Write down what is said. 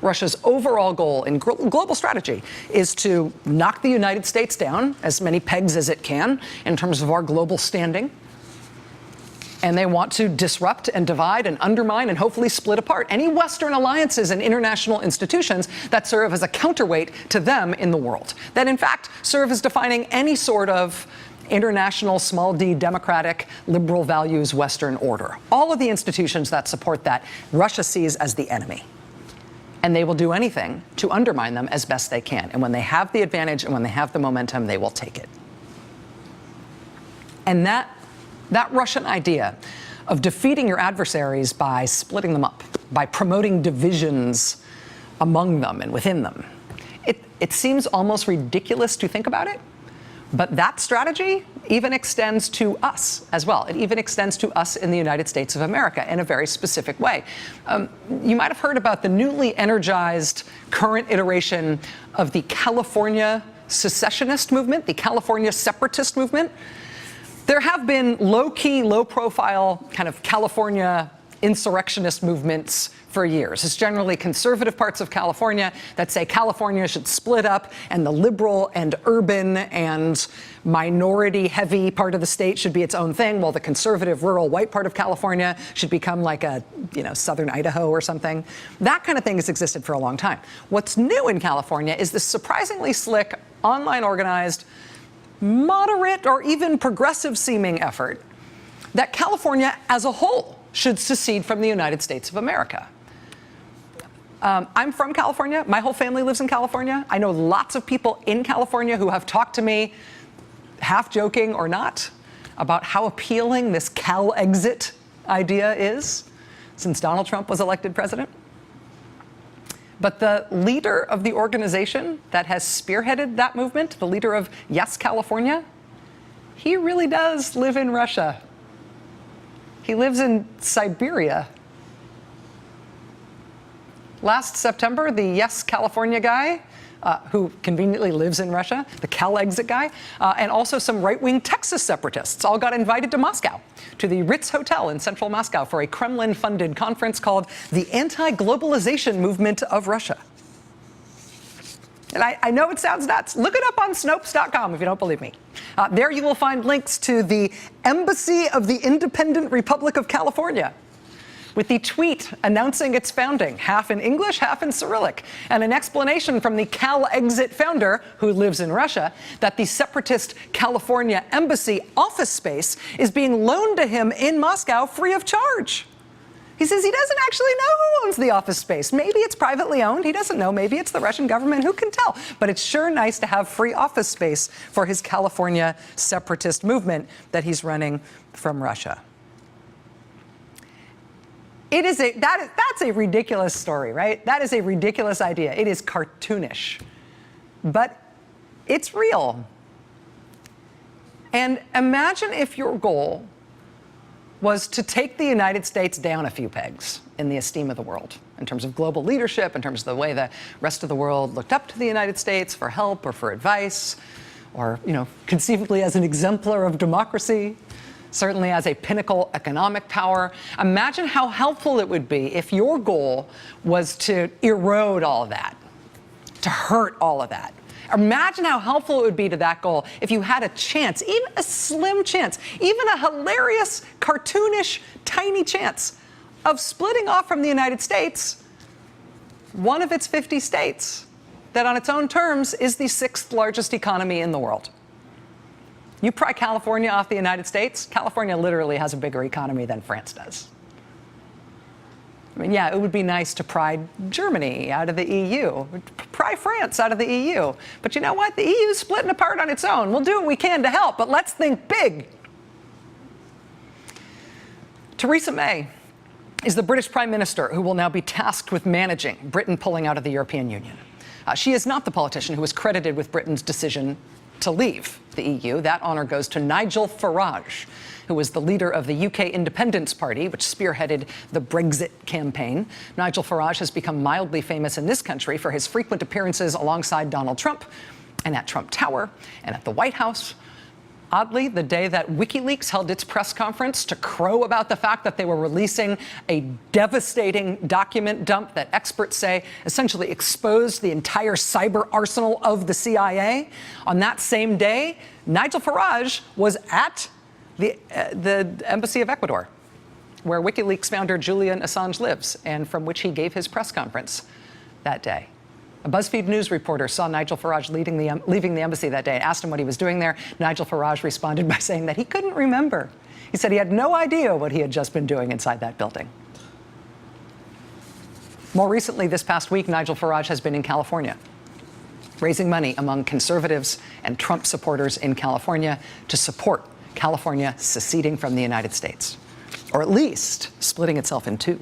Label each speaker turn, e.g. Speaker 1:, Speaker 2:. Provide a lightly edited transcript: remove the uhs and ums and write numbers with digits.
Speaker 1: Russia's overall goal in global strategy is to knock the United States down as many pegs as it can in terms of our global standing. And they want to disrupt and divide and undermine and hopefully split apart any Western alliances and international institutions that serve as a counterweight to them in the world, that in fact serve as defining any sort of international, small d, democratic, liberal values Western order. All of the institutions that support that, Russia sees as the enemy. And they will do anything to undermine them as best they can. And when they have the advantage and when they have the momentum, they will take it. And that Russian idea of defeating your adversaries by splitting them up, by promoting divisions among them and within them, it seems almost ridiculous to think about it. But that strategy even extends to us as well. It even extends to us in the United States of America in a very specific way. You might have heard about the newly energized current iteration of the California secessionist movement, the California separatist movement. There have been low-key, low-profile kind of California insurrectionist movements for years. It's generally conservative parts of California that say California should split up and the liberal and urban and minority-heavy part of the state should be its own thing, while the conservative, rural, white part of California should become like a, southern Idaho or something. That kind of thing has existed for a long time. What's new in California is this surprisingly slick, online organized, moderate or even progressive-seeming effort that California as a whole should secede from the United States of America. I'm from California. My whole family lives in California. I know lots of people in California who have talked to me, half joking or not, about how appealing this Calexit idea is since Donald Trump was elected president. But the leader of the organization that has spearheaded that movement, the leader of Yes California, he really does live in Russia. He lives in Siberia. Last September, the Yes California guy, who conveniently lives in Russia, the Calexit guy, and also some right-wing Texas separatists all got invited to Moscow, to the Ritz Hotel in central Moscow for a Kremlin-funded conference called the Anti-Globalization Movement of Russia. And I know it sounds nuts. Look it up on Snopes.com if you don't believe me. There you will find links to the Embassy of the Independent Republic of California, with the tweet announcing its founding, half in English, half in Cyrillic, and an explanation from the Calexit founder, who lives in Russia, that the separatist California embassy office space is being loaned to him in Moscow free of charge. He says he doesn't actually know who owns the office space. Maybe it's privately owned. He doesn't know. Maybe it's the Russian government. Who can tell? But it's sure nice to have free office space for his California separatist movement that he's running from Russia. That's a ridiculous story, right? That is a ridiculous idea. It is cartoonish, but it's real. And imagine if your goal was to take the United States down a few pegs in the esteem of the world, in terms of global leadership, in terms of the way the rest of the world looked up to the United States for help or for advice, or, conceivably as an exemplar of democracy, certainly as a pinnacle economic power. Imagine how helpful it would be if your goal was to erode all of that, to hurt all of that. Imagine how helpful it would be to that goal if you had a chance, even a slim chance, even a hilarious, cartoonish, tiny chance of splitting off from the United States one of its 50 states that on its own terms is the 6th largest economy in the world. You pry California off the United States, California literally has a bigger economy than France does. I mean, yeah, it would be nice to pry Germany out of the EU, pry France out of the EU. But you know what? The EU is splitting apart on its own. We'll do what we can to help, but let's think big. Theresa May is the British Prime Minister who will now be tasked with managing Britain pulling out of the European Union. She is not the politician who was credited with Britain's decision to leave the EU. That honor goes to Nigel Farage, who was the leader of the UK Independence Party, which spearheaded the Brexit campaign. Nigel Farage has become mildly famous in this country for his frequent appearances alongside Donald Trump and at Trump Tower and at the White House. oddly, the day that WikiLeaks held its press conference to crow about the fact that they were releasing a devastating document dump that experts say essentially exposed the entire cyber arsenal of the CIA, on that same day, Nigel Farage was at the Embassy of Ecuador, where WikiLeaks founder Julian Assange lives, and from which he gave his press conference that day. A BuzzFeed News reporter saw Nigel Farage leaving the embassy that day and asked him what he was doing there. Nigel Farage responded by saying that he couldn't remember. He said he had no idea what he had just been doing inside that building. More recently, this past week, Nigel Farage has been in California, raising money among conservatives and Trump supporters in California to support California seceding from the United States, or at least splitting itself in two.